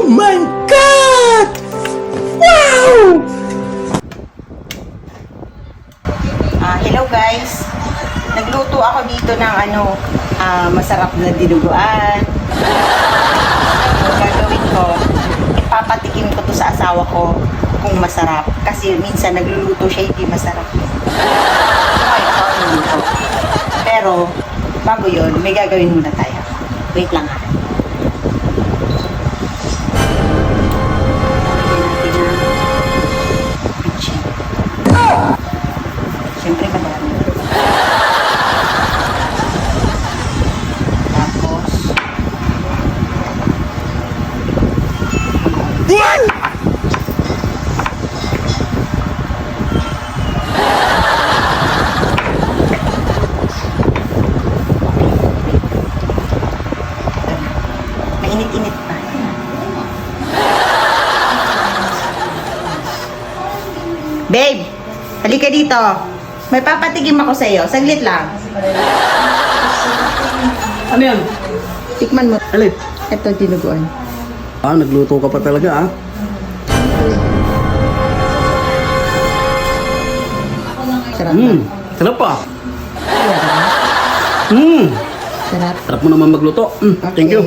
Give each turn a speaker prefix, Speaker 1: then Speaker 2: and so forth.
Speaker 1: Oh my God! Wow!
Speaker 2: Hello guys. Nagluto ako dito ng masarap na dinuguan. Ang gagawin ko, ipapatikim ko to sa asawa ko kung masarap. Kasi minsan nagluluto siya hindi masarap. Okay, ako ang luluto. Pero, bago yun, may gagawin muna tayo. Wait lang ha. Siyempre madami. Tapos, mainit-init pa. Babe, halika dito. May papatigim ako sa iyo. Saglit lang.
Speaker 1: Ano yan?
Speaker 2: Tikman mo.
Speaker 1: Alin?
Speaker 2: Ito dinuguan.
Speaker 1: Nagluto ka pa talaga
Speaker 2: Sarap.
Speaker 1: Sarap pa.
Speaker 2: Sarap.
Speaker 1: Sarap mo naman magluto. Thank you.